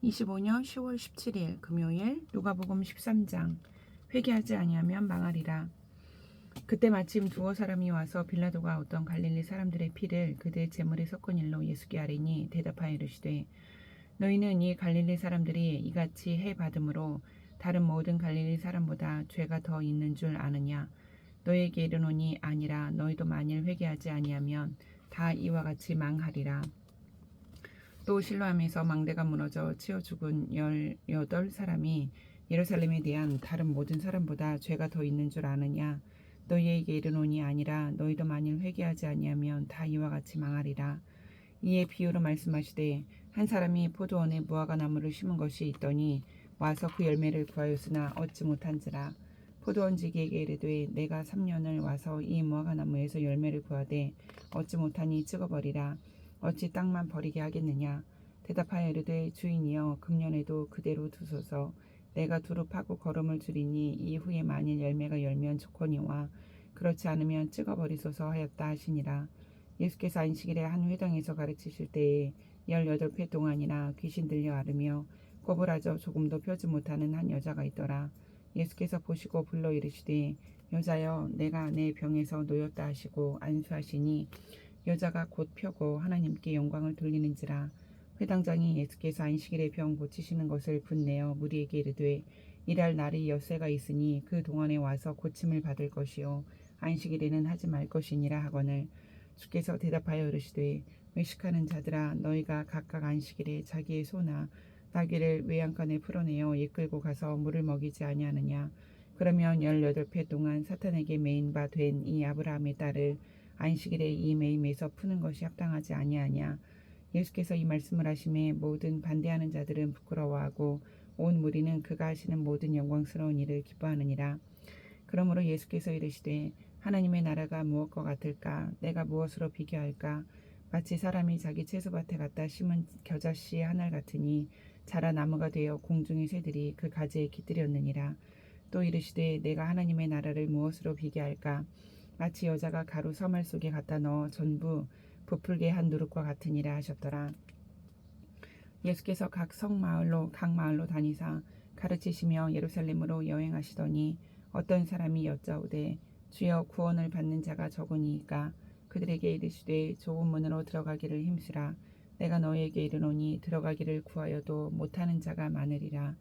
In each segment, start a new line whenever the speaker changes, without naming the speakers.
25년 10월 17일 금요일 누가복음 13장 회개하지 아니하면 망하리라. 그때 마침 두어 사람이 와서 빌라도가 어떤 갈릴리 사람들의 피를 그들의 제물에 섞은 일로 예수께 아뢰니 대답하여 이르시되 너희는 이 갈릴리 사람들이 이같이 해 받음으로 다른 모든 갈릴리 사람보다 죄가 더 있는 줄 아느냐. 너희에게 이르노니 아니라 너희도 만일 회개하지 아니하면 다 이와 같이 망하리라. 또 실로암에서 망대가 무너져 치어 죽은 18사람이 예루살렘에 대한 다른 모든 사람보다 죄가 더 있는 줄 아느냐. 너희에게 이르노니 아니라 너희도 만일 회개하지 아니하면 다 이와 같이 망하리라. 이에 비유로 말씀하시되 한 사람이 포도원에 무화과 나무를 심은 것이 있더니 와서 그 열매를 구하였으나 얻지 못한지라. 포도원지기에게 이르되 내가 3년을 와서 이 무화과 나무에서 열매를 구하되 얻지 못하니 찍어버리라. 어찌 땅만 버리게 하겠느냐. 대답하여 이르되 주인이여 금년에도 그대로 두소서. 내가 두루 파고 거름을 줄이니 이후에 만일 열매가 열면 좋거니와 그렇지 않으면 찍어버리소서 하였다 하시니라. 예수께서 안식일에 한 회당에서 가르치실 때에 18회 동안이나 귀신 들려 앓으며 꼬부라져 조금도 펴지 못하는 한 여자가 있더라. 예수께서 보시고 불러 이르시되 여자여 내가 내 병에서 놓였다 하시고 안수하시니 여자가 곧 펴고 하나님께 영광을 돌리는지라. 회당장이 예수께서 안식일에 병 고치시는 것을 분내어 무리에게 이르되 일할 날이 엿새가 있으니 그 동안에 와서 고침을 받을 것이요 안식일에는 하지 말 것이니라 하거늘 주께서 대답하여 이르시되 외식하는 자들아 너희가 각각 안식일에 자기의 소나 나귀를 외양간에 풀어내어 이끌고 가서 물을 먹이지 아니하느냐. 그러면 18회 동안 사탄에게 매인 바 된 이 아브라함의 딸을 안식일에 이 매임에서 푸는 것이 합당하지 아니하냐. 예수께서 이 말씀을 하심에 모든 반대하는 자들은 부끄러워하고 온 무리는 그가 하시는 모든 영광스러운 일을 기뻐하느니라. 그러므로 예수께서 이르시되 하나님의 나라가 무엇과 같을까? 내가 무엇으로 비교할까? 마치 사람이 자기 채소밭에 갖다 심은 겨자씨 한 알 같으니 자라 나무가 되어 공중의 새들이 그 가지에 깃들였느니라. 또 이르시되 내가 하나님의 나라를 무엇으로 비교할까? 마치 여자가 가루 서말 속에 갖다 넣어 전부 부풀게 한 누룩과 같으니라 하셨더라. 예수께서 각 마을로 다니사 가르치시며 예루살렘으로 여행하시더니 어떤 사람이 여짜오되 주여 구원을 받는 자가 적으니이까. 그들에게 이르시되 좁은 문으로 들어가기를 힘쓰라. 내가 너희에게 이르노니 들어가기를 구하여도 못하는 자가 많으리라.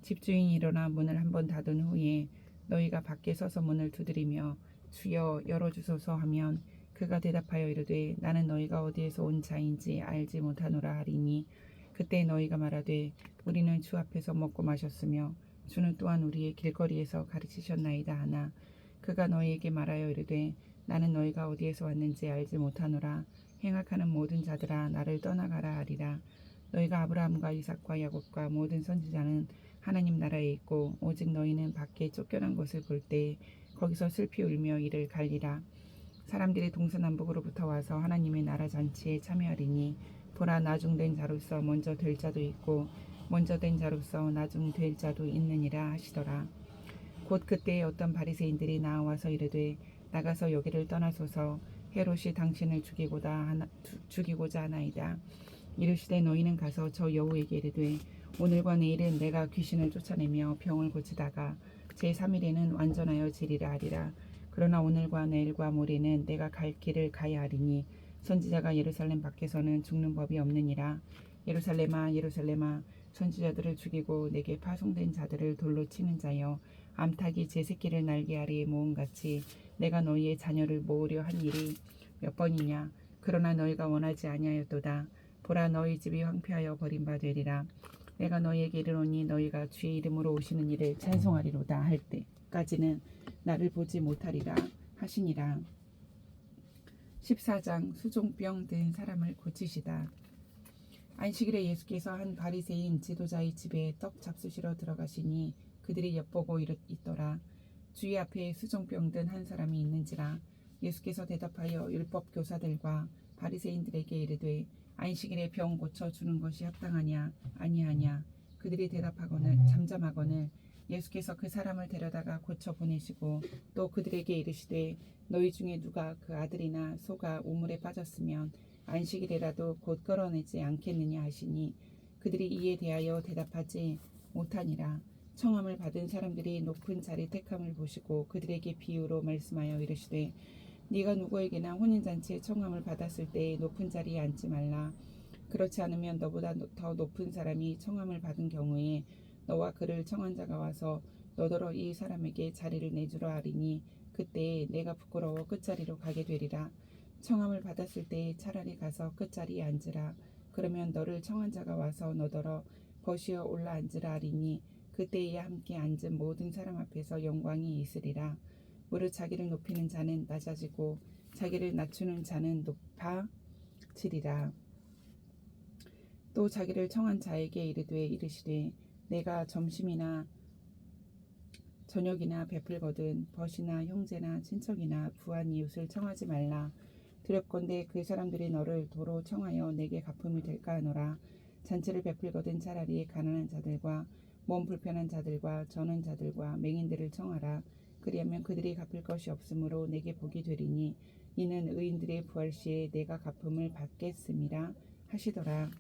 집주인이 일어나 문을 한번 닫은 후에 너희가 밖에 서서 문을 두드리며 주여 열어주소서 하면 그가 대답하여 이르되 나는 너희가 어디에서 온 자인지 알지 못하노라 하리니 그때 너희가 말하되 우리는 주 앞에서 먹고 마셨으며 주는 또한 우리의 길거리에서 가르치셨나이다 하나 그가 너희에게 말하여 이르되 나는 너희가 어디에서 왔는지 알지 못하노라. 행악하는 모든 자들아 나를 떠나가라 하리라. 너희가 아브라함과 이삭과 야곱과 모든 선지자는 하나님 나라에 있고 오직 너희는 밖에 쫓겨난 것을 볼 때 거기서 슬피 울며 이를 갈리라. 사람들이 동서남북으로부터 와서 하나님의 나라 잔치에 참여하리니 보라 나중된 자로서 먼저 될 자도 있고 먼저 된 자로서 나중 될 자도 있느니라 하시더라. 곧 그때에 어떤 바리새인들이 나와서 이르되 나가서 여기를 떠나소서. 헤롯이 당신을 죽이고자 하나이다. 이르시되 너희는 가서 저 여우에게 이르되 오늘과 내일은 내가 귀신을 쫓아내며 병을 고치다가 제3일에는 완전하여 지리라 하리라. 그러나 오늘과 내일과 모레는 내가 갈 길을 가야 하리니 선지자가 예루살렘 밖에서는 죽는 법이 없느니라. 예루살렘아 예루살렘아 선지자들을 죽이고 내게 파송된 자들을 돌로 치는 자여 암탉이 제 새끼를 날개 아래에 모음같이 내가 너희의 자녀를 모으려 한 일이 몇 번이냐. 그러나 너희가 원하지 아니하였도다. 보라 너희 집이 황폐하여 버림받으리라. 내가 너희에게 이르노니 너희가 주의 이름으로 오시는 이를 찬송하리로다 할 때까지는 나를 보지 못하리라 하시니라. 14장 수종병 든 사람을 고치시다. 안식일에 예수께서 한 바리새인 지도자의 집에 떡 잡수시러 들어가시니 그들이 엿보고 있더라. 주의 앞에 수종병 든 한 사람이 있는지라. 예수께서 대답하여 율법 교사들과 바리새인들에게 이르되 안식일에 병 고쳐 주는 것이 합당하냐 아니하냐. 그들이 잠잠하거늘 예수께서 그 사람을 데려다가 고쳐 보내시고 또 그들에게 이르시되 너희 중에 누가 그 아들이나 소가 우물에 빠졌으면 안식일이라도 곧 끌어내지 않겠느냐 하시니 그들이 이에 대하여 대답하지 못하니라. 청함을 받은 사람들이 높은 자리 택함을 보시고 그들에게 비유로 말씀하여 이르시되 네가 누구에게나 혼인잔치에 청함을 받았을 때에 높은 자리에 앉지 말라. 그렇지 않으면 너보다 더 높은 사람이 청함을 받은 경우에 너와 그를 청한 자가 와서 너더러 이 사람에게 자리를 내주라 하리니 그때에 내가 부끄러워 끝자리로 가게 되리라. 청함을 받았을 때에 차라리 가서 끝자리에 앉으라. 그러면 너를 청한 자가 와서 너더러 버시어 올라 앉으라 하리니 그때에 함께 앉은 모든 사람 앞에서 영광이 있으리라. 무릇 자기를 높이는 자는 낮아지고 자기를 낮추는 자는 높아지리라. 또 자기를 청한 자에게 이르시되 내가 점심이나 저녁이나 베풀거든 벗이나 형제나 친척이나 부한 이웃을 청하지 말라. 두렵건대 그 사람들이 너를 도로 청하여 내게 갚음이 될까 하노라. 잔치를 베풀거든 차라리 가난한 자들과 몸 불편한 자들과 저는 자들과 맹인들을 청하라. 그리하면 그들이 갚을 것이 없으므로 내게 복이 되리니 이는 의인들의 부활 시에 내가 갚음을 받겠음이라 하시더라.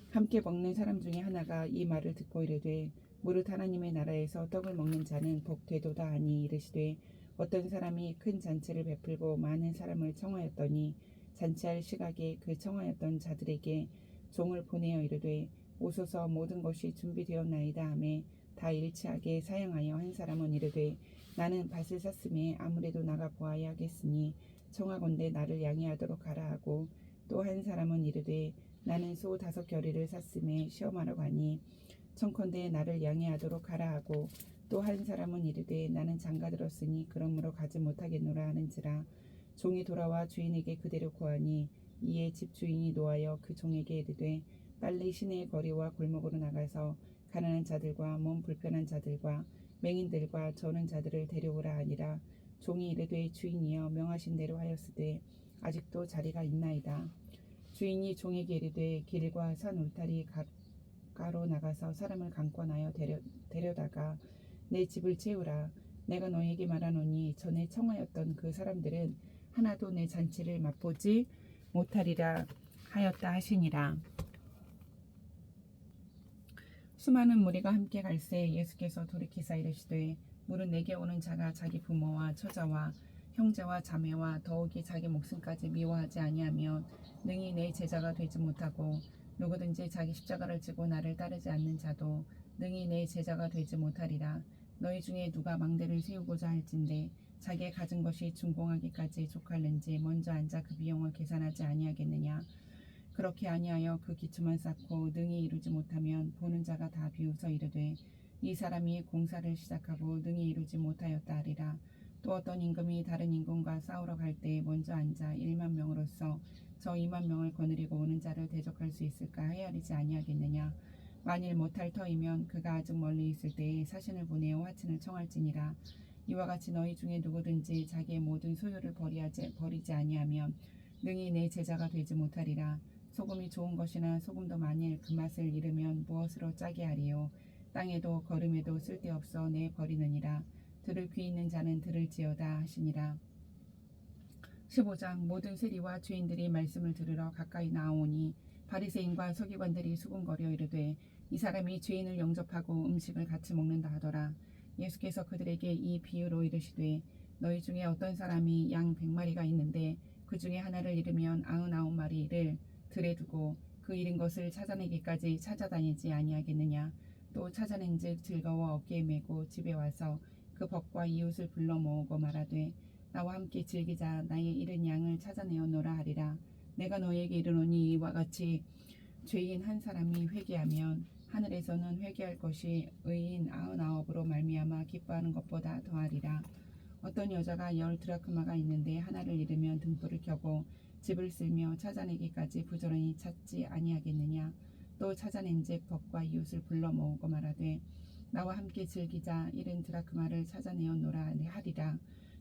함께 먹는 사람 중에 하나가 이 말을 듣고 이르되 무릇 하나님의 나라에서 떡을 먹는 자는 복되도다 하니 이르시되 어떤 사람이 큰 잔치를 베풀고 많은 사람을 청하였더니 잔치할 시각에 그 청하였던 자들에게 종을 보내어 이르되 오소서 모든 것이 준비되었나이다 하매 다 일치하게 사양하여 한 사람은 이르되 나는 밭을 샀음에 아무래도 나가 보아야 하겠으니 청하건대 나를 양해하도록 하라 하고 또 한 사람은 이르되 나는 소 5겨리를 샀음에 시험하러 가니 청컨대 나를 양해하도록 하라 하고 또 한 사람은 이르되 나는 장가들었으니 그러므로 가지 못하겠노라 하는지라. 종이 돌아와 주인에게 그대로 고하니 이에 집 주인이 노하여 그 종에게 이르되 빨리 시내의 거리와 골목으로 나가서 가난한 자들과 몸 불편한 자들과 맹인들과 저는 자들을 데려오라 하니라. 종이 이르되 주인이여 명하신 대로 하였으되 아직도 자리가 있나이다. 주인이 종에게 이르되 길과 산 울타리 가로 나가서 사람을 강권하여 데려다가 내 집을 채우라. 내가 너에게 말하노니 전에 청하였던 그 사람들은 하나도 내 잔치를 맛보지 못하리라 하였다 하시니라. 수많은 무리가 함께 갈새 예수께서 돌이키사 이르시되 무릇 내게 오는 자가 자기 부모와 처자와 형제와 자매와 더욱이 자기 목숨까지 미워하지 아니하면 능히 내 제자가 되지 못하고 누구든지 자기 십자가를 지고 나를 따르지 않는 자도 능히 내 제자가 되지 못하리라. 너희 중에 누가 망대를 세우고자 할진대 자기의 가진 것이 준공하기까지 족할는지 먼저 앉아 그 비용을 계산하지 아니하겠느냐. 그렇게 아니하여 그 기초만 쌓고 능히 이루지 못하면 보는 자가 다 비웃어 이르되 이 사람이 공사를 시작하고 능히 이루지 못하였다 하리라. 또 어떤 임금이 다른 임금과 싸우러 갈 때 먼저 앉아 1만 명으로서 저 2만 명을 거느리고 오는 자를 대적할 수 있을까 헤아리지 아니하겠느냐. 만일 못할 터이면 그가 아직 멀리 있을 때에 사신을 보내어 화친을 청할지니라. 이와 같이 너희 중에 누구든지 자기의 모든 소유를 버리지 아니하면 능히 내 제자가 되지 못하리라. 소금이 좋은 것이나 소금도 만일 그 맛을 잃으면 무엇으로 짜게 하리요. 땅에도 거름에도 쓸데없어 내 버리느니라. 들을 귀 있는 자는 들을지어다 하시니라. 15장 모든 세리와 죄인들이 말씀을 들으러 가까이 나아오니 바리새인과 서기관들이 수군거려 이르되 이 사람이 죄인을 영접하고 음식을 같이 먹는다 하더라. 예수께서 그들에게 이 비유로 이르시되 너희 중에 어떤 사람이 양 100마리가 있는데 그 중에 하나를 잃으면 99마리를 들에 두고 그 잃은 것을 찾아내기까지 찾아다니지 아니하겠느냐. 또 찾아낸즉 즐거워 어깨에 메고 집에 와서 그 벗과 이웃을 불러 모으고 말하되 나와 함께 즐기자. 나의 잃은 양을 찾아내었노라 하리라. 내가 너에게 이르노니 이와 같이 죄인 한 사람이 회개하면 하늘에서는 회개할 것이 의인 99으로 말미암아 기뻐하는 것보다 더하리라. 어떤 여자가 10드라크마가 있는데 하나를 잃으면 등불을 켜고 집을 쓸며 찾아내기까지 부지런히 찾지 아니하겠느냐. 또 찾아낸즉 벗과 이웃을 불러 모으고 말하되 나와 함께 즐기자. 잃은 드라크마를 찾아내었노라 하리라.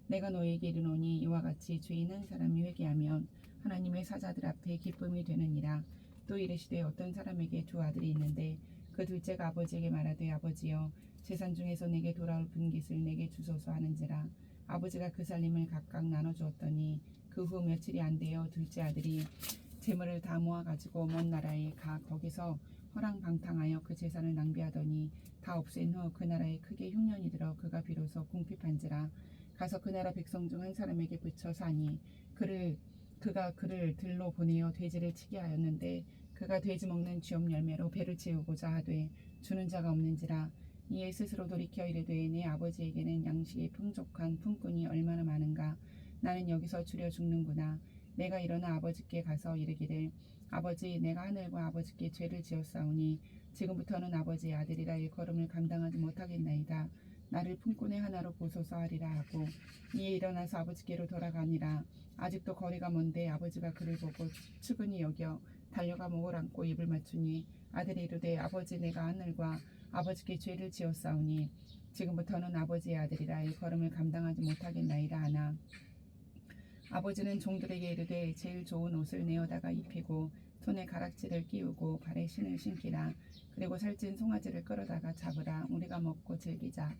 내가 너에게 이르노니 이와 같이 죄인 한 사람이 회개하면 하나님의 사자들 앞에 기쁨이 되느니라. 또 이르시되 어떤 사람에게 2 아들이 있는데 그 둘째가 아버지에게 말하되 아버지여 재산 중에서 내게 돌아올 분깃을 내게 주소서 하는지라. 아버지가 그 살림을 각각 나눠주었더니 그 후 며칠이 안 되어 둘째 아들이 재물을 다 모아 가지고 먼 나라에 가 거기서 허랑방탕하여 그 재산을 낭비하더니 다 없앤 후 그 나라에 크게 흉년이 들어 그가 비로소 궁핍한지라. 가서 그 나라 백성 중 한 사람에게 붙여 사니 그가 그를 들로 보내어 돼지를 치게 하였는데 그가 돼지 먹는 쥐업 열매로 배를 채우고자 하되 주는 자가 없는지라. 이에 스스로 돌이켜 이르되 내 아버지에게는 양식이 풍족한 품꾼이 얼마나 많은가. 나는 여기서 주려 죽는구나. 내가 일어나 아버지께 가서 이르기를 아버지, 내가 하늘과 아버지께 죄를 지었사오니 지금부터는 아버지의 아들이라 일컬음을 감당하지 못하겠나이다. 나를 품꾼의 하나로 보소서 하리라 하고 이에 일어나서 아버지께로 돌아가니라. 아직도 거리가 먼데 아버지가 그를 보고 측은히 여겨 달려가 목을 안고 입을 맞추니 아들이 이르되 아버지, 내가 하늘과 아버지께 죄를 지었사오니 지금부터는 아버지의 아들이라 일컬음을 감당하지 못하겠나이다 하나. 아버지는 종들에게 이르되 제일 좋은 옷을 내어다가 입히고 손에 가락지를 끼우고 발에 신을 신기라. 그리고 살찐 송아지를 끌어다가 잡으라. 우리가 먹고 즐기자.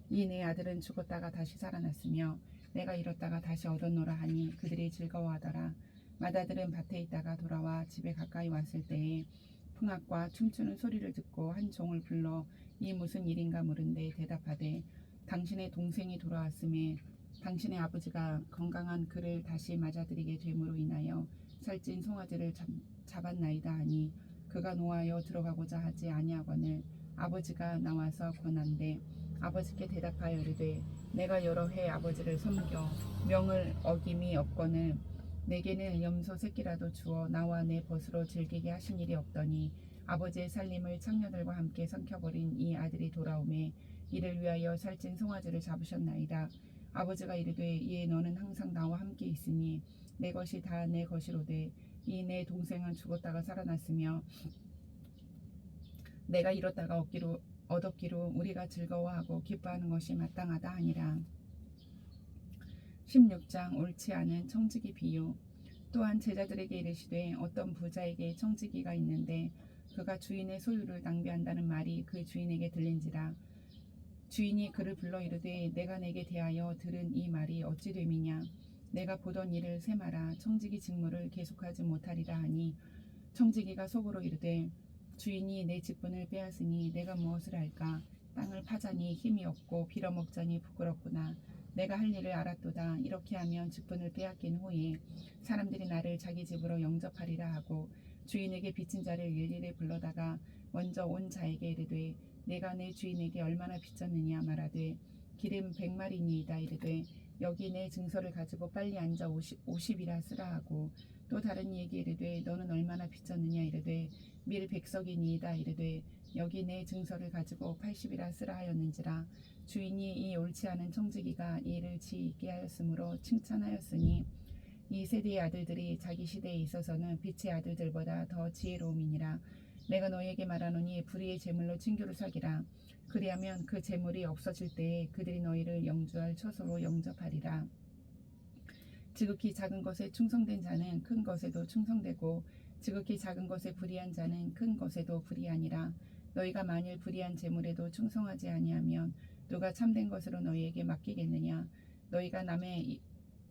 이 내 아들은 죽었다가 다시 살아났으며 내가 잃었다가 다시 얻었노라 하니 그들이 즐거워하더라. 맏아들은 밭에 있다가 돌아와 집에 가까이 왔을 때에 풍악과 춤추는 소리를 듣고 한 종을 불러 이 무슨 일인가 물은데 대답하되 당신의 동생이 돌아왔음에 당신의 아버지가 건강한 그를 다시 맞아들이게 됨으로 인하여 살찐 송아지를 잡았나이다 하니 그가 노하여 들어가고자 하지 아니하거늘 아버지가 나와서 권한대 아버지께 대답하여 이르되 내가 여러 해 아버지를 섬겨 명을 어김이 없거늘 내게는 염소 새끼라도 주어 나와 내 벗으로 즐기게 하신 일이 없더니 아버지의 살림을 창녀들과 함께 삼켜버린 이 아들이 돌아오매 이를 위하여 살찐 송아지를 잡으셨나이다. 아버지가 이르되 이에 너는 항상 나와 함께 있으니 내 것이 다 내 것이로되 이 내 동생은 죽었다가 살아났으며 내가 잃었다가 얻었기로 우리가 즐거워하고 기뻐하는 것이 마땅하다 하니라. 16장 옳지 않은 청지기 비유. 또한 제자들에게 이르시되 어떤 부자에게 청지기가 있는데 그가 주인의 소유를 낭비한다는 말이 그 주인에게 들린지라. 주인이 그를 불러 이르되 내가 내게 대하여 들은 이 말이 어찌 됨이냐. 내가 보던 일을 세마라. 청지기 직무를 계속하지 못하리라 하니 청지기가 속으로 이르되 주인이 내 직분을 빼앗으니 내가 무엇을 할까. 땅을 파자니 힘이 없고 빌어먹자니 부끄럽구나. 내가 할 일을 알았도다. 이렇게 하면 직분을 빼앗긴 후에 사람들이 나를 자기 집으로 영접하리라 하고 주인에게 빚진 자를 일일이 불러다가 먼저 온 자에게 이르되 내가 내 주인에게 얼마나 빚졌느냐 말하되 기름 100마리니이다 이르되 여기 내 증서를 가지고 빨리 앉아 50이라 쓰라 하고 또 다른 이에게 이르되 너는 얼마나 빚졌느냐 이르되 밀 100석이니이다 이르되 여기 내 증서를 가지고 80이라 쓰라 하였는지라. 주인이 이 옳지 않은 청지기가 이 일을 지있게 하였으므로 칭찬하였으니 이 세대의 아들들이 자기 시대에 있어서는 빛의 아들들보다 더 지혜로움이니라. 내가 너희에게 말하노니 불의의 재물로 친교를 사기라. 그리하면 그 재물이 없어질 때에 그들이 너희를 영주할 처소로 영접하리라. 지극히 작은 것에 충성된 자는 큰 것에도 충성되고 지극히 작은 것에 불의한 자는 큰 것에도 불의하니라. 너희가 만일 불의한 재물에도 충성하지 아니하면 누가 참된 것으로 너희에게 맡기겠느냐. 너희가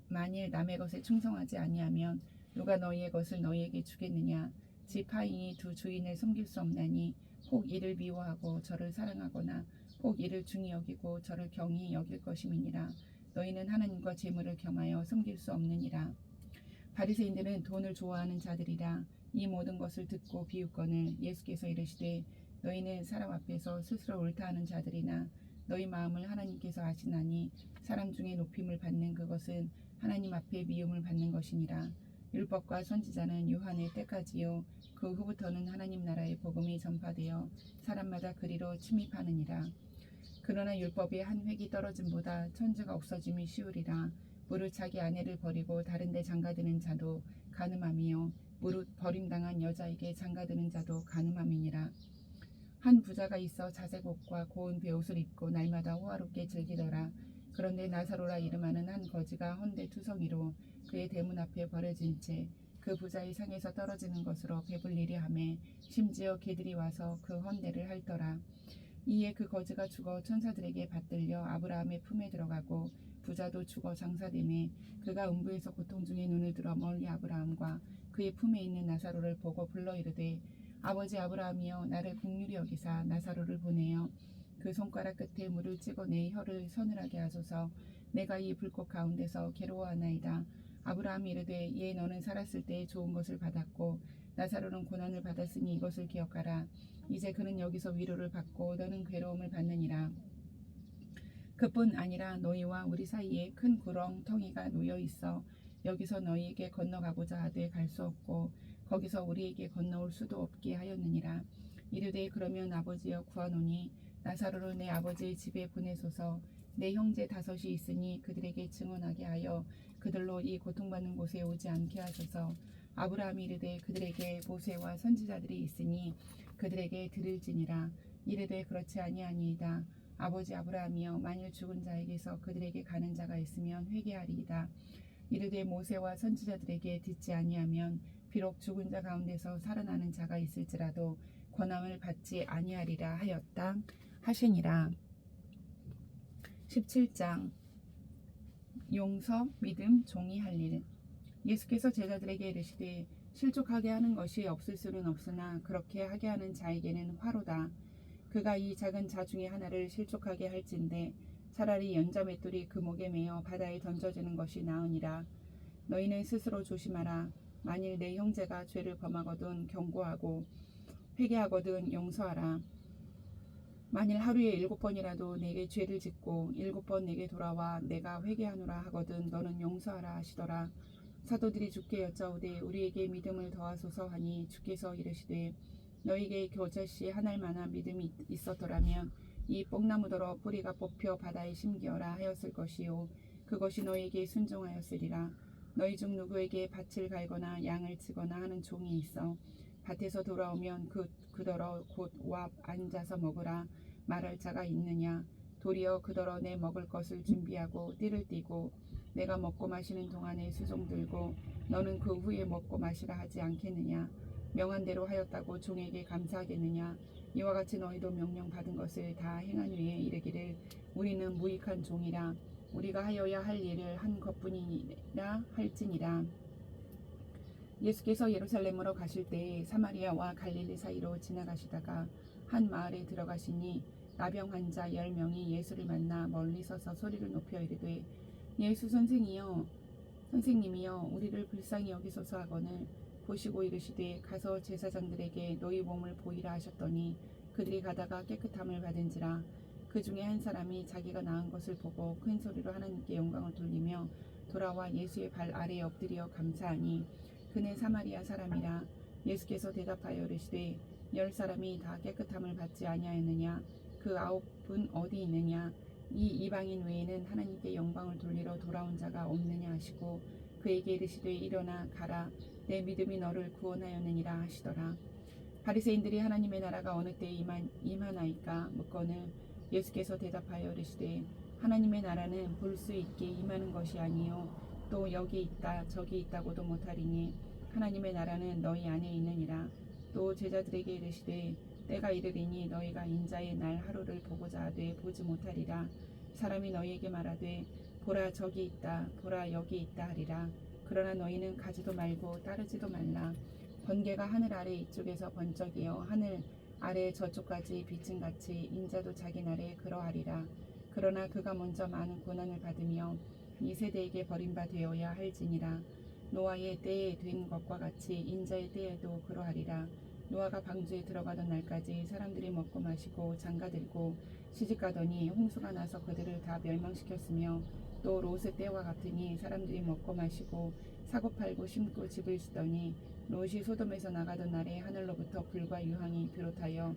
만일 남의 것에 충성하지 아니하면 누가 너희의 것을 너희에게 주겠느냐. 지파인이 두 주인을 섬길 수 없나니 혹 이를 미워하고 저를 사랑하거나 혹 이를 중히 여기고 저를 경히 여길 것임이니라. 너희는 하나님과 재물을 겸하여 섬길 수 없느니라. 바리새인들은 돈을 좋아하는 자들이라. 이 모든 것을 듣고 비웃거늘 예수께서 이르시되 너희는 사람 앞에서 스스로 옳다하는 자들이나 너희 마음을 하나님께서 아시나니 사람 중에 높임을 받는 그것은 하나님 앞에 미움을 받는 것이니라. 율법과 선지자는 요한의 때까지요 그 후부터는 하나님 나라의 복음이 전파되어 사람마다 그리로 침입하느니라. 그러나 율법이 한 획이 떨어짐보다 천지가 없어짐이 쉬우리라. 무릇 자기 아내를 버리고 다른 데 장가드는 자도 간음함이요 무릇 버림당한 여자에게 장가드는 자도 간음함이니라. 한 부자가 있어 자색 옷과 고운 베옷을 입고 날마다 호화롭게 즐기더라. 그런데 나사로라 이름하는 한 거지가 헌데 투성이로 그의 대문 앞에 버려진 채 그 부자의 상에서 떨어지는 것으로 배불리려 하매 심지어 개들이 와서 그 헌데를 핥더라. 이에 그 거지가 죽어 천사들에게 받들려 아브라함의 품에 들어가고 부자도 죽어 장사되매 그가 음부에서 고통 중에 눈을 들어 멀리 아브라함과 그의 품에 있는 나사로를 보고 불러 이르되 아버지 아브라함이여 나를 긍휼히 여기사 나사로를 보내어 그 손가락 끝에 물을 찍어 내 혀를 서늘하게 하소서. 내가 이 불꽃 가운데서 괴로워하나이다. 아브라함이 이르되 예 너는 살았을 때 좋은 것을 받았고 나사로는 고난을 받았으니 이것을 기억하라. 이제 그는 여기서 위로를 받고 너는 괴로움을 받느니라. 그뿐 아니라 너희와 우리 사이에 큰 구렁텅이가 놓여 있어 여기서 너희에게 건너가고자 하되 갈 수 없고 거기서 우리에게 건너올 수도 없게 하였느니라. 이르되 그러면 아버지여 구하노니 나사로를 내 아버지의 집에 보내소서. 내 형제 5이 있으니 그들에게 증언하게 하여 그들로 이 고통받는 곳에 오지 않게 하소서. 아브라함이 이르되 그들에게 모세와 선지자들이 있으니 그들에게 들을지니라. 이르되 그렇지 아니하니이다. 아버지 아브라함이여 만일 죽은 자에게서 그들에게 가는 자가 있으면 회개하리이다. 이르되 모세와 선지자들에게 듣지 아니하면 비록 죽은 자 가운데서 살아나는 자가 있을지라도 권함을 받지 아니하리라 하였다 하시니라. 17장 용서, 믿음, 종이 할 일. 예수께서 제자들에게 이르시되 실족하게 하는 것이 없을 수는 없으나 그렇게 하게 하는 자에게는 화로다. 그가 이 작은 자 중에 하나를 실족하게 할진대 차라리 연자맷돌이 그 목에 매어 바다에 던져지는 것이 나으니라. 너희는 스스로 조심하라. 만일 내 형제가 죄를 범하거든 경고하고 회개하거든 용서하라. 만일 하루에 7번이라도 내게 죄를 짓고 7번 내게 돌아와 내가 회개하노라 하거든 너는 용서하라 하시더라. 사도들이 주께 여짜오되 우리에게 믿음을 더하소서 하니 주께서 이르시되 너희에게 겨자씨 한 알만한 믿음이 있었더라면 이 뽕나무더러 뿌리가 뽑혀 바다에 심기어라 하였을 것이요 그것이 너희에게 순종하였으리라. 너희 중 누구에게 밭을 갈거나 양을 치거나 하는 종이 있어 밭에서 돌아오면 그더러 곧 와 앉아서 먹으라 말할 자가 있느냐. 도리어 그더러 내 먹을 것을 준비하고 띠를 띠고 내가 먹고 마시는 동안에 수종 들고 너는 그 후에 먹고 마시라 하지 않겠느냐. 명한 대로 하였다고 종에게 감사하겠느냐. 이와 같이 너희도 명령 받은 것을 다 행한 후에 이르기를 우리는 무익한 종이라. 우리가 하여야 할 일을 한 것뿐이라 할지니라. 예수께서 예루살렘으로 가실 때에 사마리아와 갈릴리 사이로 지나가시다가 한 마을에 들어가시니 나병 환자 10명이 예수를 만나 멀리 서서 소리를 높여 이르되 예수 선생님이여 우리를 불쌍히 여기소서 하거늘 보시고 이르시되 가서 제사장들에게 너희 몸을 보이라 하셨더니 그들이 가다가 깨끗함을 받은지라. 그 중에 한 사람이 자기가 나은 것을 보고 큰 소리로 하나님께 영광을 돌리며 돌아와 예수의 발 아래에 엎드려 감사하니 그는 사마리아 사람이라. 예수께서 대답하여 이르시되 10사람이 다 깨끗함을 받지 아니하였느냐. 그 9은 어디 있느냐. 이 이방인 외에는 하나님께 영광을 돌리러 돌아온 자가 없느냐 하시고 그에게 이르시되 일어나 가라 내 믿음이 너를 구원하였느니라 하시더라. 바리새인들이 하나님의 나라가 어느 때에 임하나이까 묻거늘 예수께서 대답하여 이르시되 하나님의 나라는 볼 수 있게 임하는 것이 아니요 또 여기 있다 저기 있다고도 못하리니 하나님의 나라는 너희 안에 있느니라. 또 제자들에게 이르시되 때가 이르리니 너희가 인자의 날 하루를 보고자 하되 보지 못하리라. 사람이 너희에게 말하되 보라 저기 있다 보라 여기 있다 하리라. 그러나 너희는 가지도 말고 따르지도 말라. 번개가 하늘 아래 이쪽에서 번쩍이어 하늘 아래 저쪽까지 비친 같이 인자도 자기 날에 그러하리라. 그러나 그가 먼저 많은 고난을 받으며 이 세대에게 버림바 되어야 할지니라. 노아의 때에 된 것과 같이 인자의 때에도 그러하리라. 노아가 방주에 들어가던 날까지 사람들이 먹고 마시고 장가들고 시집가더니 홍수가 나서 그들을 다 멸망시켰으며 또 롯의 때와 같으니 사람들이 먹고 마시고 사고 팔고 심고 집을 짓더니 롯이 소돔에서 나가던 날에 하늘로부터 불과 유황이 비롯하여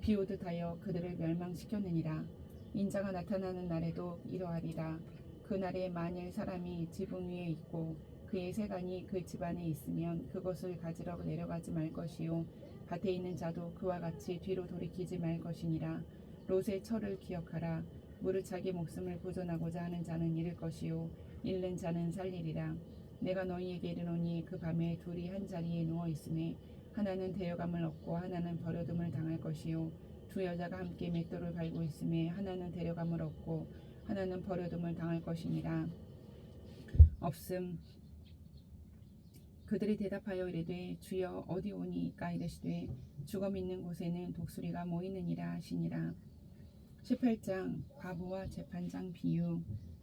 비오듯 하여 그들을 멸망시켰느니라. 인자가 나타나는 날에도 이러하리라. 그 날에 만일 사람이 지붕 위에 있고 그의 세간이 그 집 안에 있으면 그것을 가지러 내려가지 말 것이요 밭에 있는 자도 그와 같이 뒤로 돌이키지 말 것이니라. 롯의 철을 기억하라. 무릇 자기 목숨을 보존하고자 하는 자는 잃을 것이요 잃는 자는 살리리라. 내가 너희에게 이르노니 그 밤에 둘이 한 자리에 누워 있음에 하나는 데려감을 얻고 하나는 버려둠을 당할 것이요 두 여자가 함께 맷돌을 밟고 있음에 하나는 데려감을 얻고 하나는 버려둠을 당할 것이니라. 없음 그들이 대답하여 이르되 주여 어디 오니이까 이르시되 주검 있는 곳에는 독수리가 모이느니라 하시니라. 18장 과부와 재판장 비유.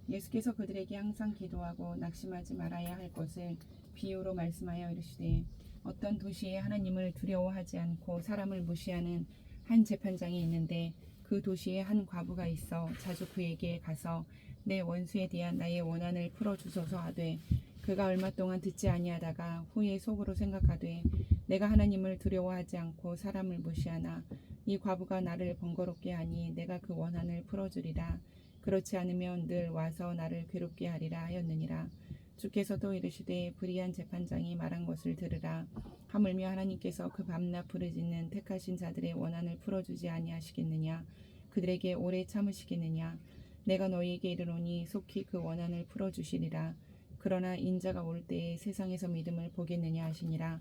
예수께서 그들에게 항상 기도하고 낙심하지 말아야 할 것을 비유로 말씀하여 이르시되 어떤 도시에 하나님을 두려워하지 않고 사람을 무시하는 한 재판장이 있는데 그 도시에 한 과부가 있어 자주 그에게 가서 내 원수에 대한 나의 원한을 풀어주소서 하되 그가 얼마 동안 듣지 아니하다가 후에 속으로 생각하되 내가 하나님을 두려워하지 않고 사람을 무시하나 이 과부가 나를 번거롭게 하니 내가 그 원한을 풀어주리라. 그렇지 않으면 늘 와서 나를 괴롭게 하리라 하였느니라. 주께서도 이르시되 불의한 재판장이 말한 것을 들으라. 하물며 하나님께서 그 밤낮 부르짖는 택하신 자들의 원한을 풀어주지 아니하시겠느냐. 그들에게 오래 참으시겠느냐. 내가 너희에게 이르노니 속히 그 원한을 풀어주시리라. 그러나 인자가 올 때에 세상에서 믿음을 보겠느냐 하시니라.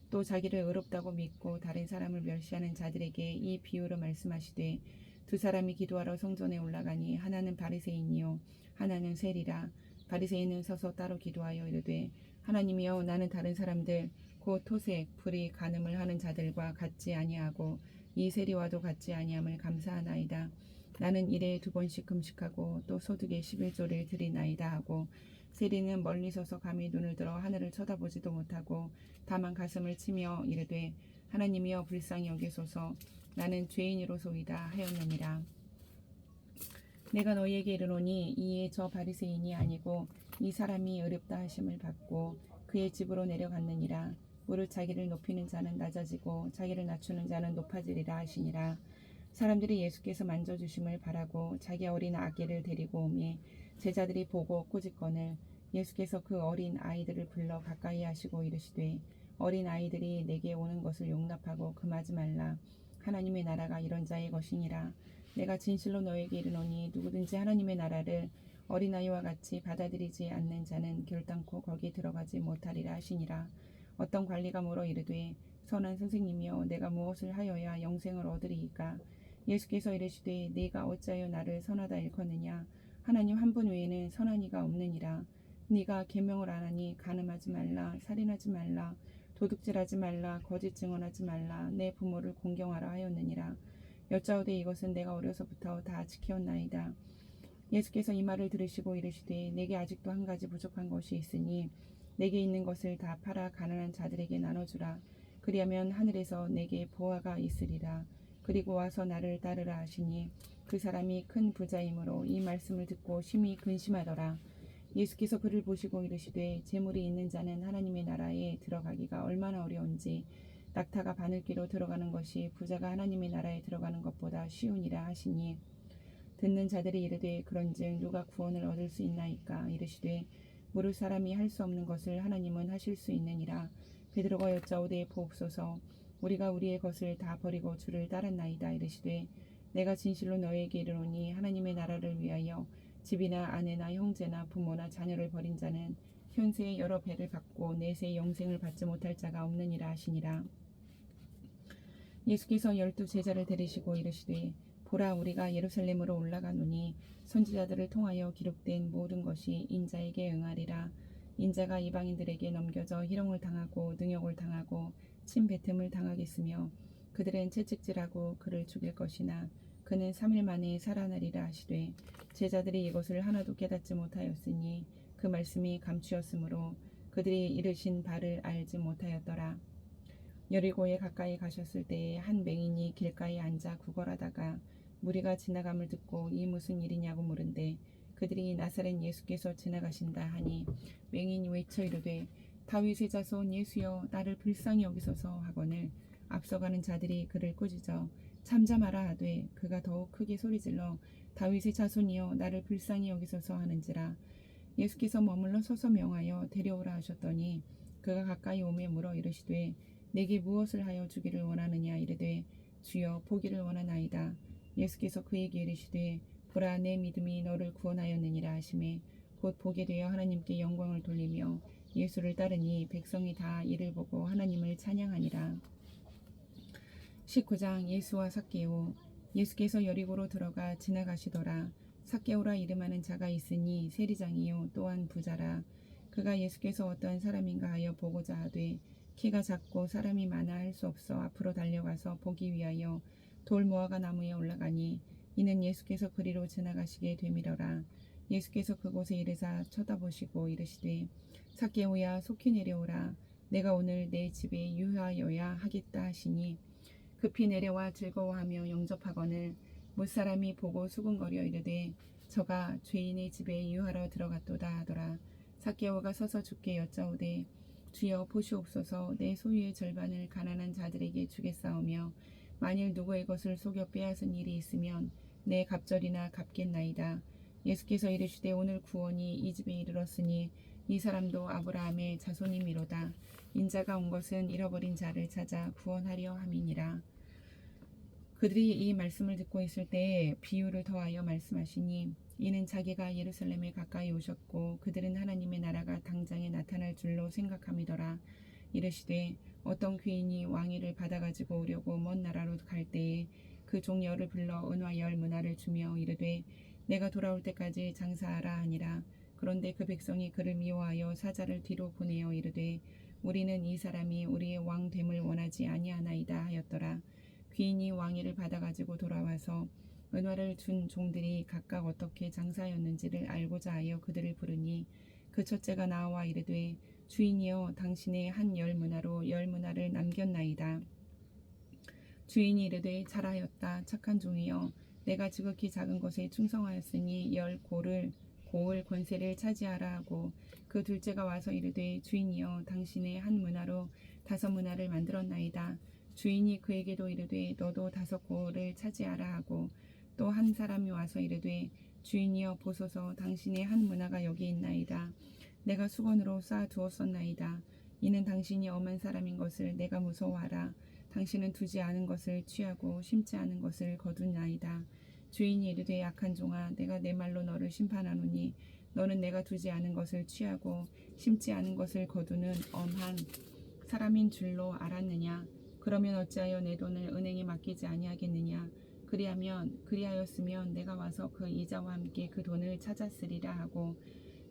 또 자기를 의롭다고 믿고 다른 사람을 멸시하는 자들에게 이 비유로 말씀하시되 두 사람이 기도하러 성전에 올라가니 하나는 바리새인이요 하나는 세리라. 바리새인은 서서 따로 기도하여 이르되 하나님이여 나는 다른 사람들 곧 토색 불의 간음을 하는 자들과 같지 아니하고 이 세리와도 같지 아니함을 감사하나이다. 나는 일에 2번씩 금식하고 또 소득의 11조를 드리나이다 하고 세리는 멀리 서서 감히 눈을 들어 하늘을 쳐다보지도 못하고 다만 가슴을 치며 이르되 하나님이여 불쌍히 여기소서 나는 죄인이로소이다 하였느니라. 내가 너희에게 이르노니 이에 저 바리새인이 아니고 이 사람이 의롭다 하심을 받고 그의 집으로 내려갔느니라. 무릇 자기를 높이는 자는 낮아지고 자기를 낮추는 자는 높아지리라 하시니라. 사람들이 예수께서 만져주심을 바라고 자기 어린 아기를 데리고 오매 제자들이 보고 꾸짖거늘 예수께서 그 어린 아이들을 불러 가까이 하시고 이르시되 어린 아이들이 내게 오는 것을 용납하고 금하지 말라. 하나님의 나라가 이런 자의 것이니라. 내가 진실로 너에게 이르노니 누구든지 하나님의 나라를 어린아이와 같이 받아들이지 않는 자는 결단코 거기 들어가지 못하리라 하시니라. 어떤 관리가 물어 이르되 선한 선생님이여 내가 무엇을 하여야 영생을 얻으리이까. 예수께서 이르시되 네가 어찌하여 나를 선하다 일컫느냐. 하나님 한 분 외에는 선한 이가 없느니라. 네가 계명을 안 하니 간음하지 말라, 살인하지 말라, 도둑질하지 말라, 거짓 증언하지 말라, 내 부모를 공경하라 하였느니라. 여짜오되 이것은 내가 어려서부터 다 지켰나이다. 예수께서 이 말을 들으시고 이르시되 내게 아직도 한 가지 부족한 것이 있으니 내게 있는 것을 다 팔아 가난한 자들에게 나눠주라. 그리하면 하늘에서 내게 보화가 있으리라. 그리고 와서 나를 따르라 하시니 그 사람이 큰 부자이므로 이 말씀을 듣고 심히 근심하더라. 예수께서 그를 보시고 이르시되 재물이 있는 자는 하나님의 나라에 들어가기가 얼마나 어려운지 낙타가 바늘귀로 들어가는 것이 부자가 하나님의 나라에 들어가는 것보다 쉬우니라 하시니 듣는 자들이 이르되 그런즉 누가 구원을 얻을 수 있나이까. 이르시되 모를 사람이 할 수 없는 것을 하나님은 하실 수 있느니라. 베드로가 여짜오되 보옵소서 우리가 우리의 것을 다 버리고 주를 따랐나이다. 이르시되 내가 진실로 너희에게 이르노니 하나님의 나라를 위하여 집이나 아내나 형제나 부모나 자녀를 버린 자는 현세에 여러 배를 받고 내세에 영생을 받지 못할 자가 없느니라 하시니라. 예수께서 12 제자를 데리시고 이르시되 보라 우리가 예루살렘으로 올라가노니 선지자들을 통하여 기록된 모든 것이 인자에게 응하리라. 인자가 이방인들에게 넘겨져 희롱을 당하고 능욕을 당하고 침뱉음을 당하겠으며 그들은 채찍질하고 그를 죽일 것이나 그는 3일 만에 살아나리라 하시되 제자들이 이것을 하나도 깨닫지 못하였으니 그 말씀이 감추었으므로 그들이 이르신 바를 알지 못하였더라. 여리고에 가까이 가셨을 때에 한 맹인이 길가에 앉아 구걸하다가 무리가 지나감을 듣고 이 무슨 일이냐고 물은데 그들이 나사렛 예수께서 지나가신다 하니 맹인이 외쳐 이르되 다윗의 자손 예수여 나를 불쌍히 여기소서 하거늘 앞서가는 자들이 그를 꾸짖어 잠잠하라 하되 그가 더욱 크게 소리질러 다윗의 자손이여 나를 불쌍히 여기소서 하는지라. 예수께서 머물러 서서 명하여 데려오라 하셨더니 그가 가까이 오매 물어 이르시되 내게 무엇을 하여 주기를 원하느냐. 이르되 주여 보기를 원하나이다. 예수께서 그에게 이르시되 보라 내 믿음이 너를 구원하였느니라 하시매 곧 보게 되어 하나님께 영광을 돌리며 예수를 따르니 백성이 다 이를 보고 하나님을 찬양하니라. 19장 예수와 삭개오. 예수께서 여리고로 들어가 지나가시더라. 삭개오라 이름하는 자가 있으니 세리장이요 또한 부자라. 그가 예수께서 어떠한 사람인가 하여 보고자 하되 키가 작고 사람이 많아 할 수 없어 앞으로 달려가서 보기 위하여 돌 무화과 나무에 올라가니 이는 예수께서 그리로 지나가시게 되밀어라. 예수께서 그곳에 이르사 쳐다보시고 이르시되 삭개오야 속히 내려오라. 내가 오늘 내 집에 유하여야 하겠다 하시니 급히 내려와 즐거워하며 영접하거늘 못사람이 보고 수군거려 이르되 저가 죄인의 집에 유하러 들어갔도다 하더라. 삭개오가 서서 주께 여짜오되 주여 보시옵소서. 내 소유의 절반을 가난한 자들에게 주겠사오며 만일 누구의 것을 속여 빼앗은 일이 있으면 내 갑절이나 갚겠나이다. 예수께서 이르시되 오늘 구원이 이 집에 이르렀으니 이 사람도 아브라함의 자손이미로다. 인자가 온 것은 잃어버린 자를 찾아 구원하려 함이니라. 그들이 이 말씀을 듣고 있을 때에 비유를 더하여 말씀하시니 이는 자기가 예루살렘에 가까이 오셨고 그들은 하나님의 나라가 당장에 나타날 줄로 생각함이더라. 이르시되 어떤 귀인이 왕위를 받아가지고 오려고 먼 나라로 갈 때에 그 종 열을 불러 은화 10문화를 주며 이르되 내가 돌아올 때까지 장사하라 하니라. 그런데 그 백성이 그를 미워하여 사자를 뒤로 보내어 이르되 우리는 이 사람이 우리의 왕됨을 원하지 아니하나이다 하였더라. 귀인이 왕위를 받아가지고 돌아와서 은화를 준 종들이 각각 어떻게 장사하였는지를 알고자 하여 그들을 부르니 그 첫째가 나와 이르되 주인이여 당신의 한 10문화로 10문화를 남겼나이다. 주인이 이르되 잘하였다 착한 종이여 내가 지극히 작은 것에 충성하였으니 10고을 권세를 차지하라 하고 그 둘째가 와서 이르되 주인이여 당신의 한 문화로 5문화를 만들었나이다. 주인이 그에게도 이르되 너도 5고을을 차지하라 하고 또 한 사람이 와서 이르되 주인이여 보소서 당신의 한 문화가 여기 있나이다. 내가 수건으로 쌓아 두었었나이다. 이는 당신이 엄한 사람인 것을 내가 무서워하라. 당신은 두지 않은 것을 취하고 심지 않은 것을 거두나이다. 주인이 이르되 악한 종아 내가 내 말로 너를 심판하노니 너는 내가 두지 않은 것을 취하고 심지 않은 것을 거두는 엄한 사람인 줄로 알았느냐. 그러면 어찌하여 내 돈을 은행에 맡기지 아니하겠느냐. 그리하였으면 내가 와서 그 이자와 함께 그 돈을 찾았으리라 하고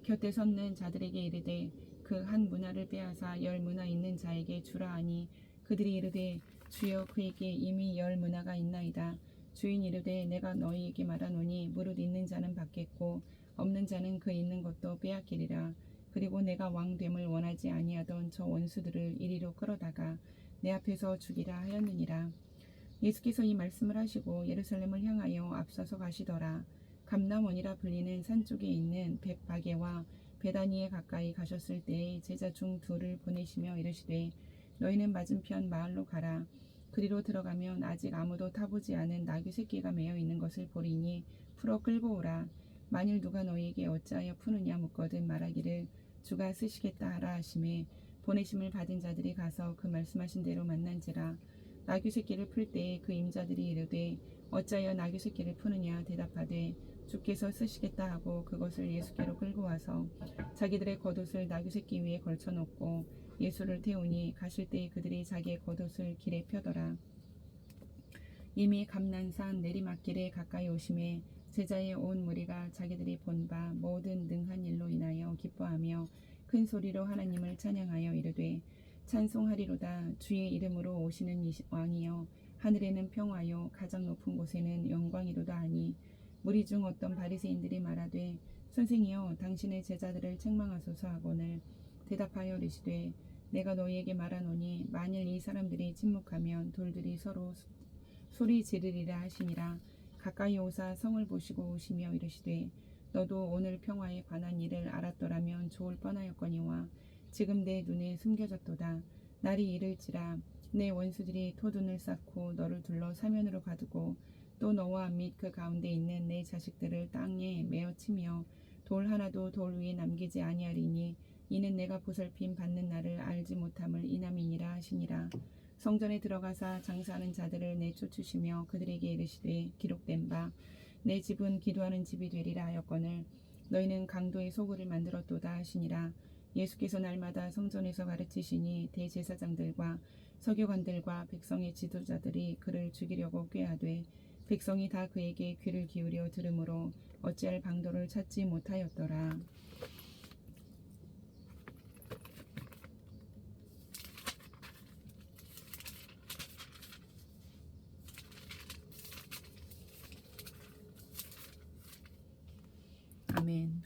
곁에 섰는 자들에게 이르되 그 한 문화를 빼앗아 10문화 있는 자에게 주라 하니 그들이 이르되 주여 그에게 이미 10문화가 있나이다. 주인 이르되 내가 너희에게 말하노니 무릇 있는 자는 받겠고 없는 자는 그 있는 것도 빼앗기리라. 그리고 내가 왕됨을 원하지 아니하던 저 원수들을 이리로 끌어다가 내 앞에서 죽이라 하였느니라. 예수께서 이 말씀을 하시고 예루살렘을 향하여 앞서서 가시더라. 감람원이라 불리는 산 쪽에 있는 벳바게와 베다니에 가까이 가셨을 때에 제자 중 2를 보내시며 이르시되 너희는 맞은편 마을로 가라. 그리로 들어가면 아직 아무도 타보지 않은 나귀 새끼가 매어 있는 것을 보리니 풀어 끌고 오라. 만일 누가 너희에게 어찌하여 푸느냐 묻거든 말하기를 주가 쓰시겠다 하라 하시매 보내심을 받은 자들이 가서 그 말씀하신 대로 만난지라. 나귀 새끼를 풀 때에 그 임자들이 이르되 어찌하여 나귀 새끼를 푸느냐 대답하되 주께서 쓰시겠다 하고 그것을 예수께로 끌고 와서 자기들의 겉옷을 나귀 새끼 위에 걸쳐 놓고 예수를 태우니 가실 때에 그들이 자기의 겉옷을 길에 펴더라. 이미 감난산 내리막길에 가까이 오심에 제자의 온 무리가 자기들이 본 바 모든 능한 일로 인하여 기뻐하며 큰 소리로 하나님을 찬양하여 이르되 찬송하리로다. 주의 이름으로 오시는 왕이여 하늘에는 평화요 가장 높은 곳에는 영광이로다 하니 무리 중 어떤 바리새인들이 말하되 선생이여 당신의 제자들을 책망하소서 하거늘 대답하여 이르시되 내가 너희에게 말하노니 만일 이 사람들이 침묵하면 돌들이 서로 소리 지르리라 하시니라. 가까이 오사 성을 보시고 오시며 이르시되 너도 오늘 평화에 관한 일을 알았더라면 좋을 뻔하였거니와 지금 내 눈에 숨겨졌도다. 날이 이를지라 내 원수들이 토둔을 쌓고 너를 둘러 사면으로 가두고 또 너와 및 그 가운데 있는 내 자식들을 땅에 메어 치며 돌 하나도 돌 위에 남기지 아니하리니 이는 내가 보살핌 받는 날을 알지 못함을 인함이니라 하시니라. 성전에 들어가사 장사하는 자들을 내쫓으시며 그들에게 이르시되 기록된 바 내 집은 기도하는 집이 되리라 하였거늘 너희는 강도의 소굴을 만들었도다 하시니라. 예수께서 날마다 성전에서 가르치시니 대제사장들과 서기관들과 백성의 지도자들이 그를 죽이려고 꾀하되 백성이 다 그에게 귀를 기울여 들으므로 어찌할 방도를 찾지 못하였더라. 아멘.